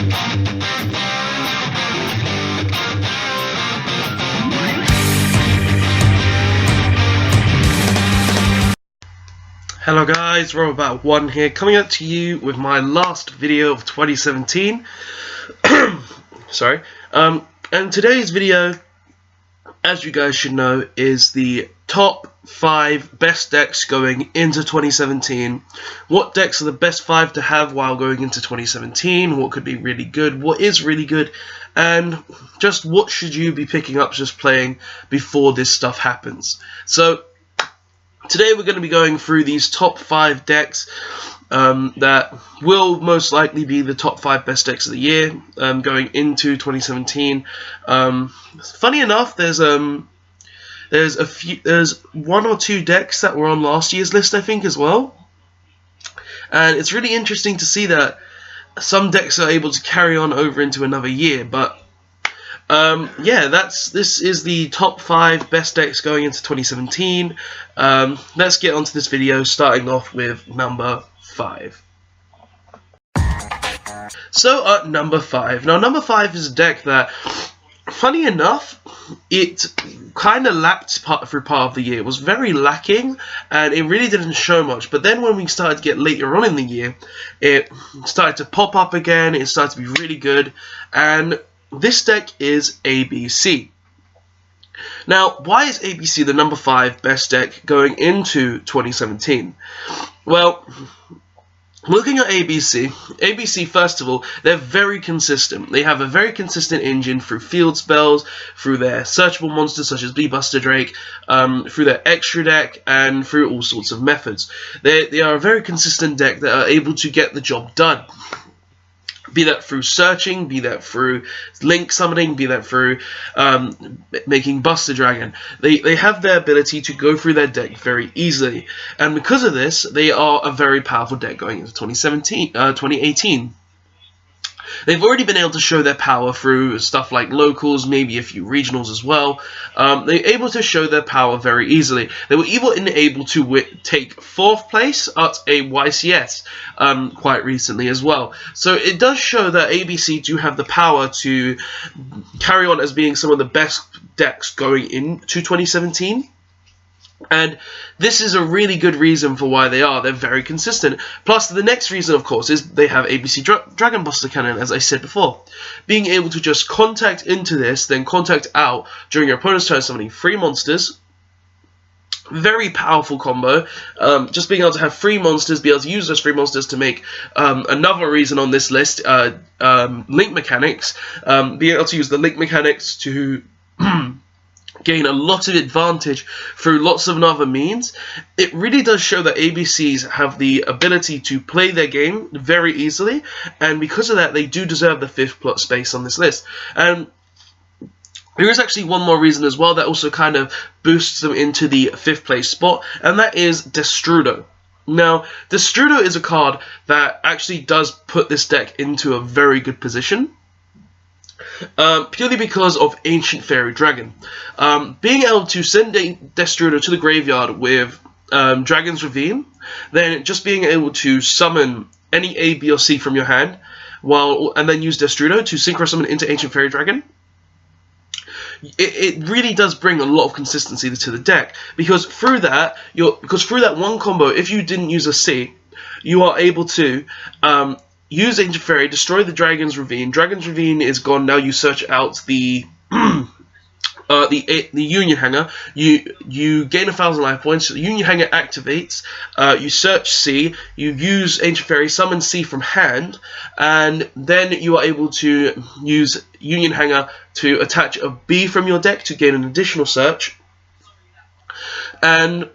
Hello guys, Robot1 here, coming up to you with my last video of 2017. Sorry. And today's video, as you guys should know, is the top 5 best decks going into 2017. What decks are the best 5 to have while going into 2017? What could be really good? What is really good? And just what should you be picking up just playing before this stuff happens? So today we're going to be going through these top 5 decks that will most likely be the top 5 best decks of the year going into 2017. Funny enough, there's 1 or 2 decks that were on last year's list, I think, as well. And it's really interesting to see that some decks are able to carry on over into another year, but yeah, this is the top 5 best decks going into 2017. Let's get onto this video, starting off with number 5. So at number 5. Now number 5 is a deck that, funny enough, it kind of lacked through part of the year. It was very lacking, and it really didn't show much. But then when we started to get later on in the year, it started to pop up again. It started to be really good, and this deck is ABC. Now, why is ABC the number 5 best deck going into 2017? Well, looking at ABC, first of all, they're very consistent. They have a very consistent engine through field spells, through their searchable monsters such as Buster Drake, through their extra deck, and through all sorts of methods. They are a very consistent deck that are able to get the job done. Be that through searching, be that through link summoning, be that through making Buster Dragon. They have the ability to go through their deck very easily. And because of this, they are a very powerful deck going into 2018. They've already been able to show their power through stuff like locals, maybe a few regionals as well. They're able to show their power very easily. They were even able to take 4th place at a YCS quite recently as well. So it does show that ABC do have the power to carry on as being some of the best decks going into 2017. And this is a really good reason for why they are. They're very consistent. Plus, the next reason, of course, is they have ABC Dragon Buster Cannon, as I said before. Being able to just contact into this, then contact out during your opponent's turn, summoning 3 monsters. Very powerful combo. Just being able to have 3 monsters, be able to use those 3 monsters to make another reason on this list, link mechanics. Being able to use the link mechanics to gain a lot of advantage through lots of other means. It really does show that ABCs have the ability to play their game very easily, and because of that, they do deserve the 5th plot space on this list. And there is actually one more reason as well that also kind of boosts them into the 5th place spot, and that is Destrudo. Now, Destrudo is a card that actually does put this deck into a very good position. Purely because of Ancient Fairy Dragon. Being able to send Destrudo to the graveyard with Dragon's Ravine, then just being able to summon any A, B, or C from your hand, and then use Destrudo to synchro summon into Ancient Fairy Dragon. It really does bring a lot of consistency to the deck, because through that one combo, if you didn't use a C, you are able to use Ancient Fairy, destroy the Dragon's Ravine. Dragon's Ravine is gone. Now you search out the Union Hanger. You gain 1,000 life points. The Union Hanger activates. You search C. You use Ancient Fairy, summon C from hand, and then you are able to use Union Hanger to attach a B from your deck to gain an additional search. And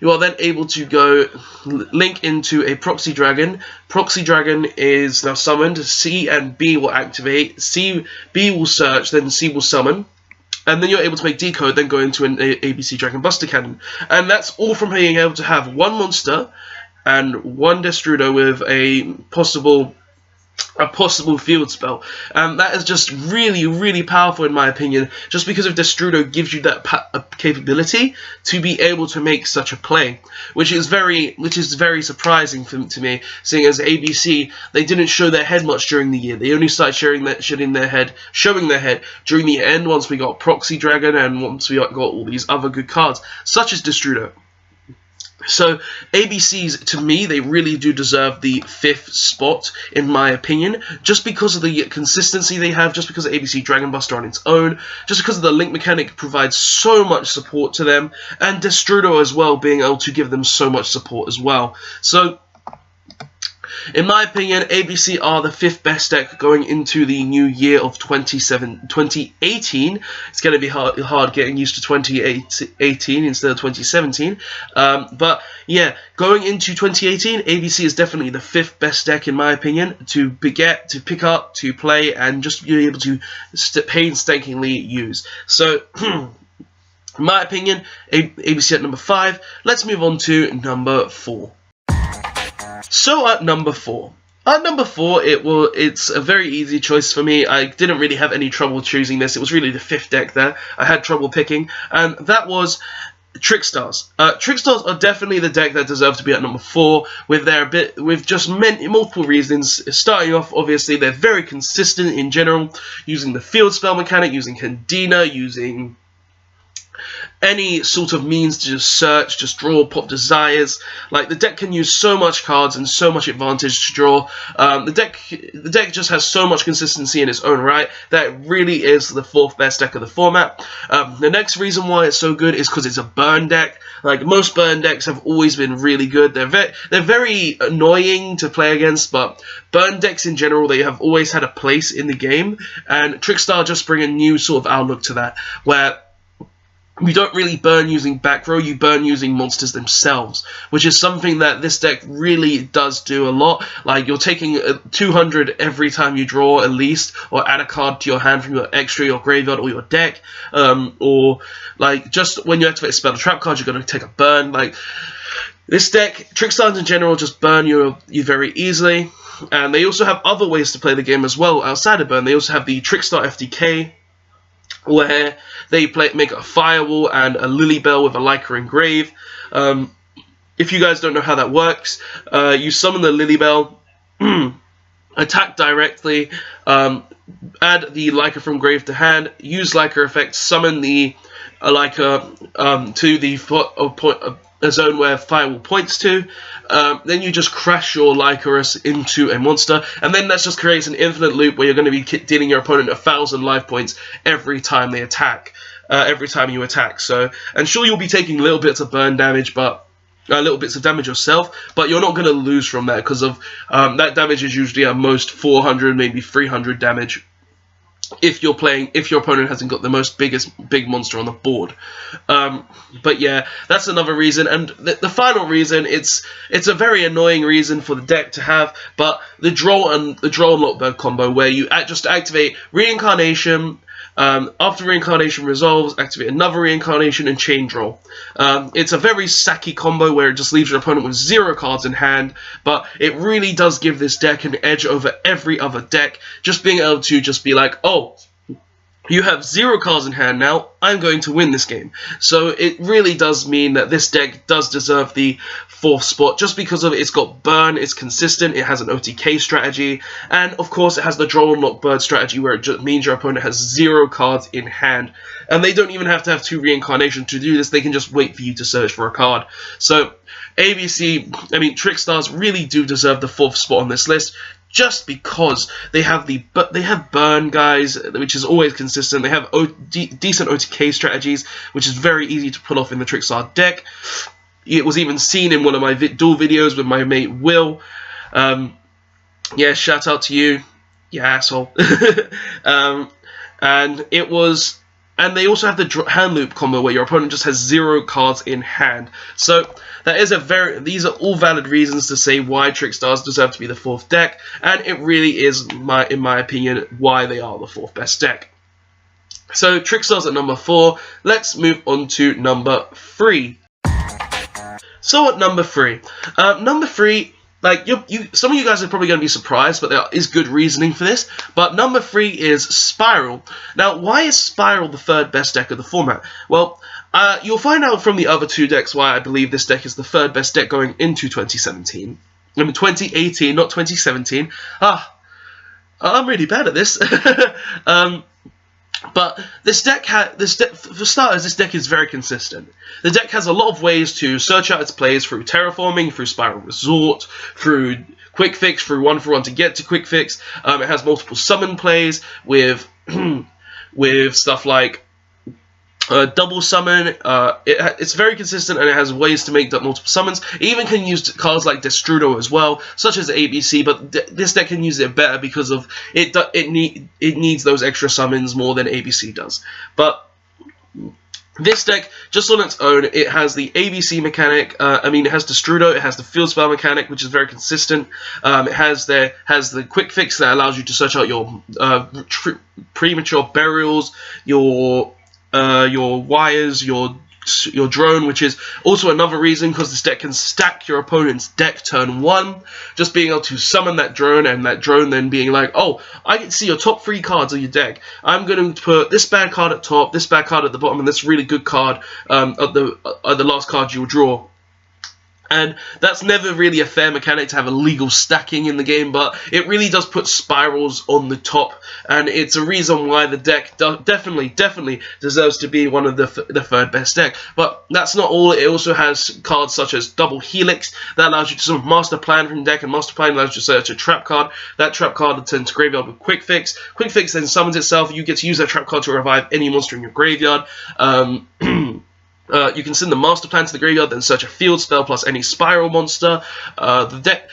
you are then able to go link into a Proxy Dragon. Proxy Dragon is now summoned. C and B will activate. B will search, then C will summon. And then you're able to make Decode, then go into an ABC Dragon Buster Cannon. And that's all from being able to have 1 monster and 1 Destrudo with a possible a possible field spell, and that is just really, really powerful in my opinion, just because of Destrudo gives you that capability to be able to make such a play, which is very surprising to me, seeing as ABC, they didn't show their head much during the year. They only started showing their head during the end, once we got Proxy Dragon and once we got all these other good cards, such as Destrudo. So ABCs, to me, they really do deserve the 5th spot, in my opinion, just because of the consistency they have, just because of ABC Dragon Buster on its own, just because of the link mechanic provides so much support to them, and Destrudo as well being able to give them so much support as well. So, in my opinion, ABC are the 5th best deck going into the new year of 2018. It's going to be hard getting used to 2018 instead of 2017. But yeah, going into 2018, ABC is definitely the 5th best deck in my opinion to pick up, to play, and just be able to painstakingly use. So, in my opinion, ABC at number 5. Let's move on to number 4. So at number 4, it's a very easy choice for me. I didn't really have any trouble choosing this. It was really the 5th deck there I had trouble picking, and that was Trickstars. Trickstars are definitely the deck that deserve to be at number 4, with just multiple reasons. Starting off, obviously, they're very consistent in general, using the field spell mechanic, using Candina, using any sort of means to just search, just draw, pop desires. Like, the deck can use so much cards and so much advantage to draw. The deck just has so much consistency in its own right that it really is the 4th best deck of the format. The next reason why it's so good is because it's a burn deck. Like, most burn decks have always been really good. They're very annoying to play against, but burn decks in general, they have always had a place in the game, and Trickstar just bring a new sort of outlook to that, where you don't really burn using back row, you burn using monsters themselves, which is something that this deck really does do a lot. Like, you're taking 200 every time you draw at least, or add a card to your hand from your extra, your graveyard, or your deck, or like just when you activate a spell or trap card, you're going to take a burn. Like, this deck, Trickstars in general just burn you very easily, and they also have other ways to play the game as well outside of burn. They also have the Trickstar FTK, where they make a Firewall and a Lilybell with a Lyca Engrave. If you guys don't know how that works, you summon the Lilybell, attack directly, add the Lyca from grave to hand, use Lyca effect, summon the Lyca to the a zone where Firewall points to, then you just crash your Lycanus into a monster, and then that just creates an infinite loop where you're going to be dealing your opponent 1,000 life points every time they attack, every time you attack. So, and sure, you'll be taking little bits of burn damage, but little bits of damage yourself, but you're not going to lose from that, because of that damage is usually at most 400, maybe 300 damage. If your opponent hasn't got the big monster on the board. But yeah, that's another reason. And the final reason, it's a very annoying reason for the deck to have, but the draw and lockbird combo, where you just activate Reincarnation, after Reincarnation resolves, activate another Reincarnation and chain draw. It's a very sacky combo where it just leaves your opponent with 0 cards in hand, but it really does give this deck an edge over every other deck, just being able to just be like, oh, you have 0 cards in hand now, I'm going to win this game. So it really does mean that this deck does deserve the 4th spot, just because of it's got burn, it's consistent, it has an OTK strategy, and of course it has the draw and lock bird strategy, where it just means your opponent has 0 cards in hand. And they don't even have to have 2 reincarnations to do this, they can just wait for you to search for a card. So Trickstars really do deserve the 4th spot on this list, just because they have burn guys, which is always consistent. They have decent OTK strategies, which is very easy to pull off in the Trickstar deck. It was even seen in one of my duel videos with my mate Will. Yeah, shout out to you, you asshole. And they also have the hand loop combo, where your opponent just has 0 cards in hand. So that is these are all valid reasons to say why Trickstars deserve to be the 4th deck, and it really is, in my opinion, why they are the 4th best deck. So Trickstars at number 4. Let's move on to number 3. So at number 3, like some of you guys are probably going to be surprised, but there is good reasoning for this. But number 3 is Spiral. Now, why is Spiral the 3rd best deck of the format? Well, you'll find out from the other 2 decks why I believe this deck is the 3rd best deck going into 2017. I mean 2018, not 2017. I'm really bad at this. But this deck, for starters, this deck is very consistent. The deck has a lot of ways to search out its plays through terraforming, through Spiral Resort, through Quick Fix, through 1-for-1 to get to Quick Fix. It has multiple summon plays with with stuff like double summon. It's very consistent, and it has ways to make multiple summons. It even can use cards like Destrudo as well, such as ABC, but this deck can use it better because of it needs those extra summons more than ABC does. But this deck, just on its own, it has the ABC mechanic. It has Destrudo, it has the field spell mechanic, which is very consistent. It has the Quick Fix that allows you to search out your premature burials, your wires, your drone, which is also another reason, because this deck can stack your opponent's deck turn 1. Just being able to summon that drone, and that drone then being like, oh, I can see your top 3 cards of your deck. I'm going to put this bad card at top, this bad card at the bottom, and this really good card at the last card you'll draw. And that's never really a fair mechanic to have illegal stacking in the game, but it really does put spirals on the top, and it's a reason why the deck definitely deserves to be one of the 3rd best deck. But that's not all. It also has cards such as Double Helix that allows you to sort of Master Plan from deck, and Master Plan allows you to search a trap card. That trap card will turn to graveyard with Quick Fix. Quick Fix then summons itself. You get to use that trap card to revive any monster in your graveyard. You can send the Master Plan to the graveyard, then search a field spell plus any Spiral monster. The deck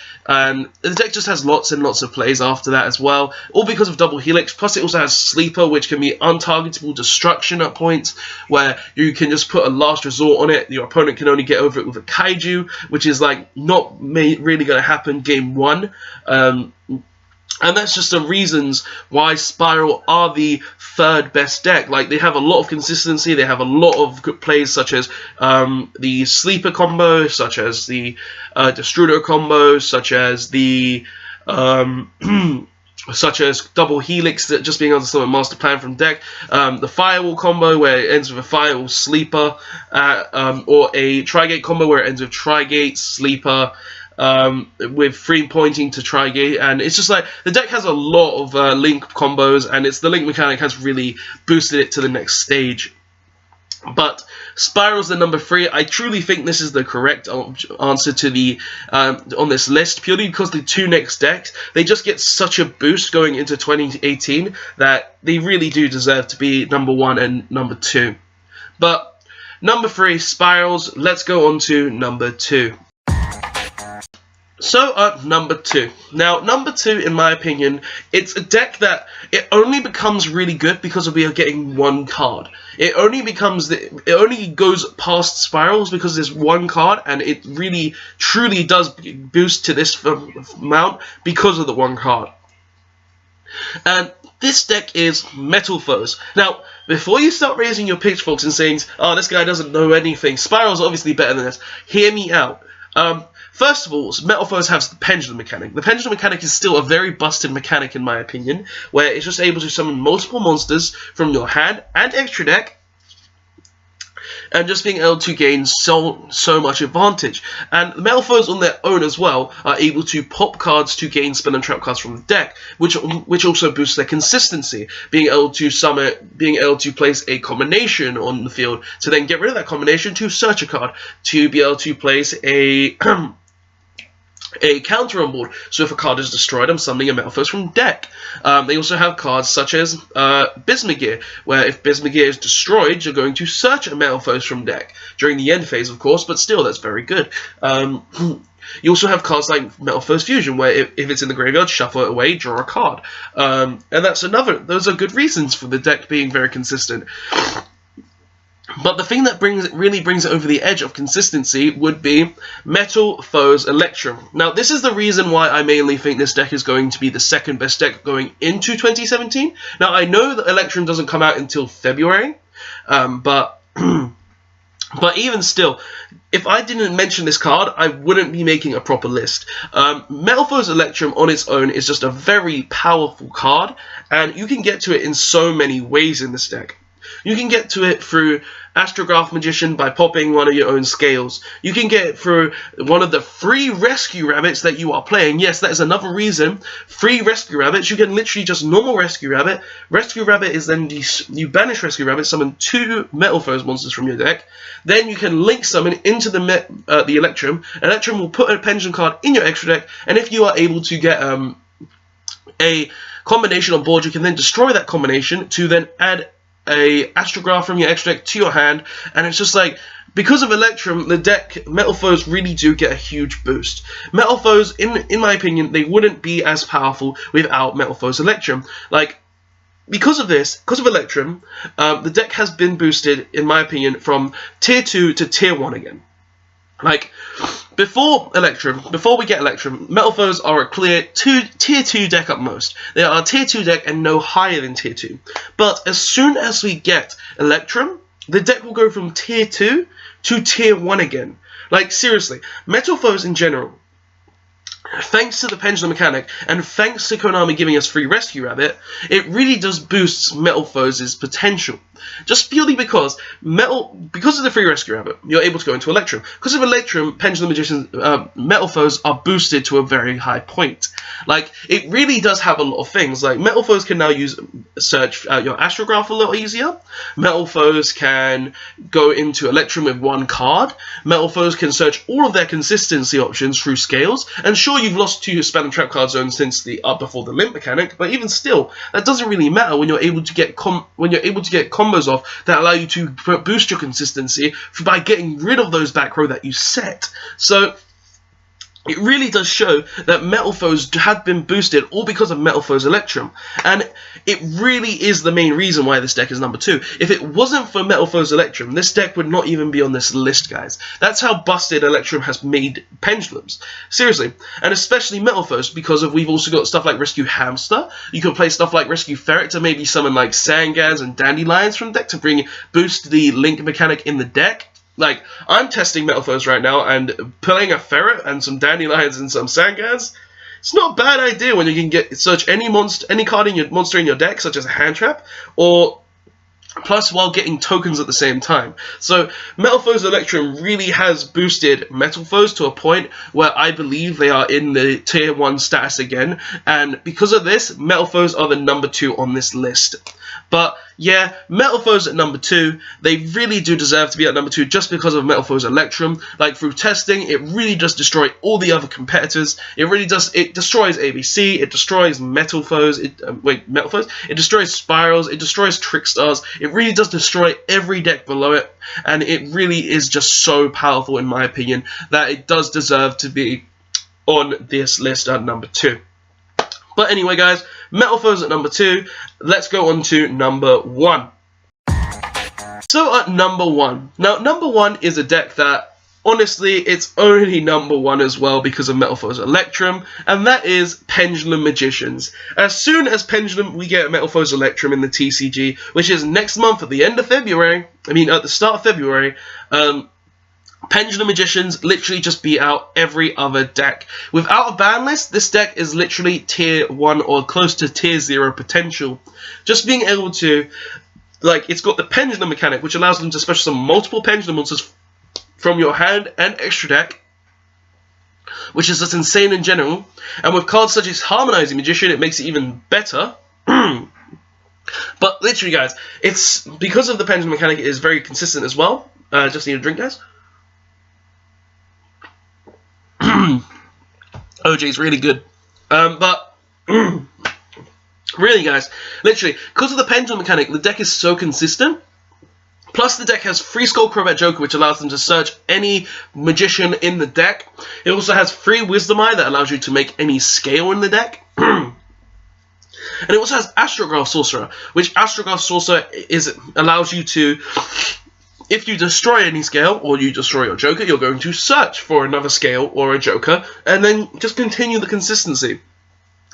just has lots and lots of plays after that as well, all because of Double Helix. Plus, it also has Sleeper, which can be untargetable destruction at points, where you can just put a last resort on it. Your opponent can only get over it with a Kaiju, which is like not really going to happen game 1. And that's just the reasons why Spiral are the 3rd best deck. Like, they have a lot of consistency, they have a lot of good plays, such as the Sleeper combo, such as the Destrudo combo, such as the such as Double Helix, that just being able to summon Master Plan from deck, the Firewall combo where it ends with a Firewall Sleeper, or a Trigate combo where it ends with Trigate, Sleeper, with 3 pointing to Trigate, and it's just like the deck has a lot of link combos, and the link mechanic has really boosted it to the next stage. But Spiral's the number 3. I truly think this is the correct answer to the on this list, purely because the 2 next decks, they just get such a boost going into 2018 that they really do deserve to be number 1 and number 2. But number 3, Spirals. Let's go on to number 2. So, number 2. Now, number 2, in my opinion, it's a deck that it only becomes really good because we are getting 1 card. It only goes past Spirals because there's 1 card, and it really, truly does boost to this amount because of the 1 card. And this deck is Metal Foes. Now, before you start raising your pitchforks and saying, oh, this guy doesn't know anything, Spiral's obviously better than this, hear me out. First of all, Metal Foes has the Pendulum mechanic. The Pendulum mechanic is still a very busted mechanic in my opinion, where it's just able to summon multiple monsters from your hand and extra deck, and just being able to gain so much advantage. And the Metal Foes on their own as well are able to pop cards to gain spell and trap cards from the deck, which also boosts their consistency. Being able to place a combination on the field to then get rid of that combination to search a card, to be able to place a counter on board, so if a card is destroyed, I'm summoning a Metal Foes from deck. They also have cards such as Bismugear, where if Bismugear is destroyed, you're going to search a Metal Foes from deck. During the end phase, of course, but still, that's very good. You also have cards like Metal Foes Fusion, where if it's in the graveyard, shuffle it away, draw a card. And those are good reasons for the deck being very consistent. But the thing that really brings it over the edge of consistency would be Metal Foes Electrum. Now, this is the reason why I mainly think this deck is going to be the 2nd best deck going into 2017. Now, I know that Electrum doesn't come out until February, but But even still, if I didn't mention this card, I wouldn't be making a proper list. Metalfoes Electrum on its own is just a very powerful card, and you can get to it in so many ways in this deck. You can get to it through Astrograph Magician by popping one of your own scales. You can get it through one of the free Rescue Rabbits that you are playing. Yes, that is another reason. Free Rescue Rabbits. You can literally just normal Rescue Rabbit. Rescue Rabbit is then you banish Rescue Rabbit, summon 2 Metalfoes monsters from your deck. Then you can link summon into the Electrum. Electrum will put a Pendulum card in your extra deck, and if you are able to get a combination on board, you can then destroy that combination to then add a Astrograph from your extra deck to your hand, and it's just like, because of Electrum, the deck Metalfoes really do get a huge boost. Metalfoes, in my opinion, they wouldn't be as powerful without Metalfoes Electrum. Like, because of this, because of Electrum, the deck has been boosted, in my opinion, from tier 2 to tier 1 again. Like, before we get Electrum, Metalfoes are a clear tier 2 deck at most. They are a tier 2 deck and no higher than tier 2. But as soon as we get Electrum, the deck will go from tier 2 to tier 1 again. Like, seriously, Metalfoes in general, thanks to the Pendulum mechanic, and thanks to Konami giving us free Rescue Rabbit, it really does boost Metalfoes' potential. Just purely because of the free Rescue Rabbit, you're able to go into Electrum. Because of Electrum, Pendulum Magicians, Metalfoes are boosted to a very high point. Like, it really does have a lot of things. Like, Metalfoes can now search your Astrograph a lot easier. Metalfoes can go into Electrum with 1 card. Metalfoes can search all of their consistency options through scales. And sure, you've lost 2 spell and trap card zones since the before the limp mechanic, but even still, that doesn't really matter when you're able to get combos off that allow you to boost your consistency by getting rid of those back row that you set. So it really does show that Metalfoes had been boosted all because of Metalfoes Electrum, and it really is the main reason why this deck is number 2. If it wasn't for Metalfoes Electrum, this deck would not even be on this list, guys. That's how busted Electrum has made Pendulums. Seriously, and especially Metalfoes, because we've also got stuff like Rescue Hamster. You can play stuff like Rescue Ferret to maybe summon like Sangans and Dandelions from deck to boost the link mechanic in the deck. Like, I'm testing Metalfoes right now, and playing a Ferret and some Dandelions and some Sangans, it's not a bad idea when you can search any card in your monster in your deck, such as a hand trap, or plus while getting tokens at the same time. So Metalfoes Electrum really has boosted Metalfoes to a point where I believe they are in the tier 1 status again, and because of this, Metalfoes are the number 2 on this list. But yeah, Metalfoes at number 2, they really do deserve to be at number 2 just because of Metalfoes Electrum. Like, through testing, it really does destroy all the other competitors. It really does, it destroys ABC, it destroys Metalfoes, it destroys Spirals, it destroys Trickstars, it really does destroy every deck below it, and it really is just so powerful in my opinion that it does deserve to be on this list at number 2. But anyway, guys, Metalfoes at number 2. Let's go on to number 1. So at number 1. Now, number 1 is a deck that, honestly, it's only number 1 as well because of Metalfoes Electrum, and that is Pendulum Magicians. As soon as we get Metalfoes Electrum in the TCG, which is next month at the end of February, at the start of February, Pendulum Magicians literally just beat out every other deck. Without a ban list, this deck is literally tier 1 or close to tier 0 potential. Just being able to, like, it's got the Pendulum mechanic, which allows them to special summon multiple Pendulum monsters from your hand and extra deck, which is just insane in general. And with cards such as Harmonizing Magician, it makes it even better. But literally, guys, it's because of the Pendulum mechanic, it is very consistent as well. Just need a drink, guys. OJ's really good. But really, guys, literally, because of the Pendulum mechanic, the deck is so consistent. Plus, the deck has free Skull Crobat Joker, which allows them to search any magician in the deck. It also has free Wisdom Eye that allows you to make any scale in the deck. And it also has Astrograph Sorcerer, which Astrograph Sorcerer allows you to, if you destroy any scale, or you destroy your Joker, you're going to search for another scale or a Joker, and then just continue the consistency.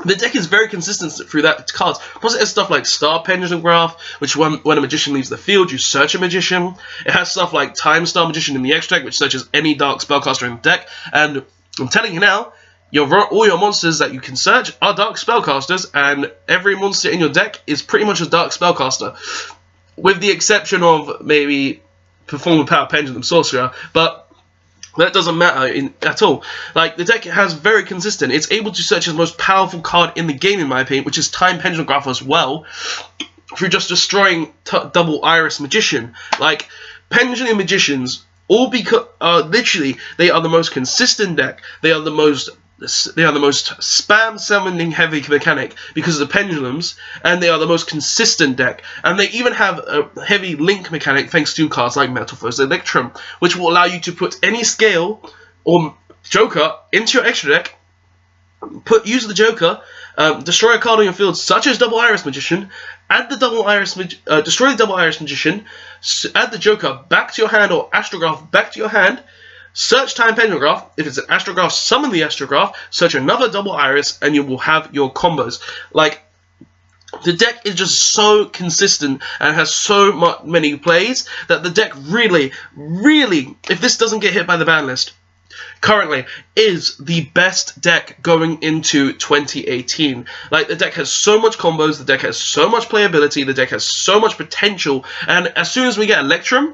The deck is very consistent through that cards. Plus, it has stuff like Star Pendulum Graph, which when a magician leaves the field, you search a magician. It has stuff like Time Star Magician in the extra deck, which searches any dark spellcaster in the deck. And I'm telling you now, all your monsters that you can search are dark spellcasters, and every monster in your deck is pretty much a dark spellcaster, with the exception of maybe Performer Power Pendulum Sorcerer, but that doesn't matter at all. Like, the deck has very consistent. It's able to search the most powerful card in the game, in my opinion, which is Time Pendulum Graph as well, through just destroying Double Iris Magician. Like, Pendulum Magicians, all because literally they are the most consistent deck. They are the most spam summoning heavy mechanic because of the pendulums, and they are the most consistent deck. And they even have a heavy link mechanic thanks to cards like Metal Foes Electrum, which will allow you to put any scale or Joker into your extra deck, use the Joker, destroy a card on your field such as Double Iris Magician, add the destroy the Double Iris Magician, add the Joker back to your hand or Astrograph back to your hand, search Time Pendulum Graph. If it's an Astrograph, summon the Astrograph, search another Double Iris, and you will have your combos. Like, the deck is just so consistent and has so many plays that the deck really, if this doesn't get hit by the ban list, currently is the best deck going into 2018. Like, the deck has so much combos, the deck has so much playability, the deck has so much potential, and as soon as we get Electrum,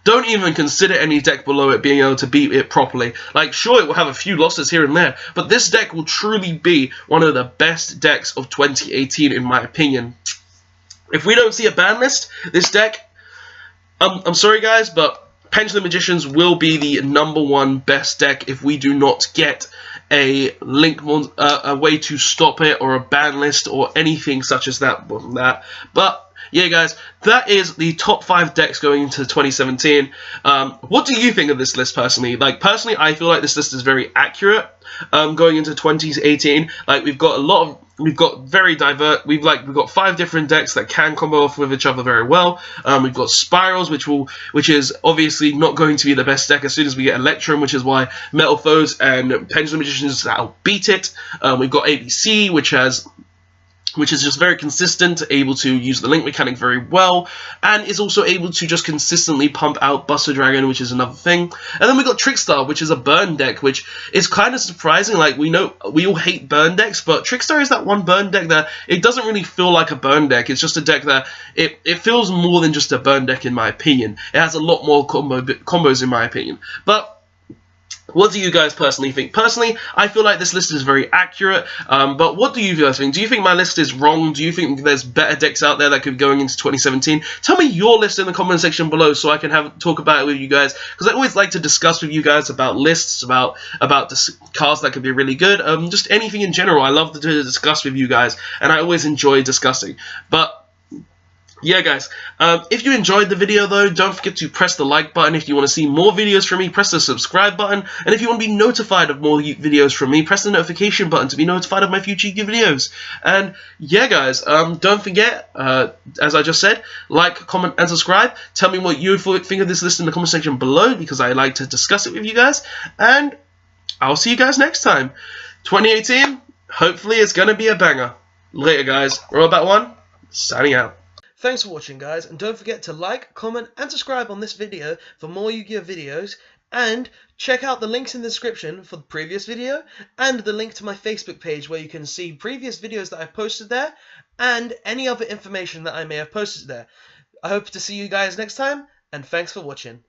don't even consider any deck below it being able to beat it properly. Like, sure, it will have a few losses here and there, but this deck will truly be one of the best decks of 2018, in my opinion. If we don't see a ban list, this deck, I'm sorry guys, but Pendulum Magicians will be the #1 best deck if we do not get a a way to stop it, or a ban list, or anything such as that. But yeah, guys, that is the top 5 decks going into 2017. What do you think of this list personally? Like, personally, I feel like this list is very accurate going into 2018. Like, we've got very diverse. We've got 5 different decks that can combo off with each other very well. We've got Spirals, which is obviously not going to be the best deck as soon as we get Electrum, which is why Metal Foes and Pendulum Magicians that'll beat it. We've got ABC, which is just very consistent, able to use the link mechanic very well, and is also able to just consistently pump out Buster Dragon, which is another thing. And then we got Trickstar, which is a burn deck, which is kind of surprising. Like, we know we all hate burn decks, but Trickstar is that one burn deck that it doesn't really feel like a burn deck. It's just a deck that it feels more than just a burn deck, in my opinion. It has a lot more combos, in my opinion. But what do you guys personally think? Personally, I feel like this list is very accurate, but what do you guys think? Do you think my list is wrong? Do you think there's better decks out there that could be going into 2017? Tell me your list in the comment section below so I can talk about it with you guys, because I always like to discuss with you guys about lists, about cards that could be really good, just anything in general. I love to discuss with you guys, and I always enjoy discussing. But yeah, guys, if you enjoyed the video, though, don't forget to press the like button. If you want to see more videos from me, press the subscribe button. And if you want to be notified of more videos from me, press the notification button to be notified of my future videos. And yeah, guys, don't forget, as I just said, like, comment, and subscribe. Tell me what you think of this list in the comment section below, because I like to discuss it with you guys. And I'll see you guys next time. 2018, hopefully it's going to be a banger. Later, guys. Robot1, signing out. Thanks for watching, guys, and don't forget to like, comment, and subscribe on this video for more Yu-Gi-Oh videos, and check out the links in the description for the previous video, and the link to my Facebook page where you can see previous videos that I've posted there, and any other information that I may have posted there. I hope to see you guys next time, and thanks for watching.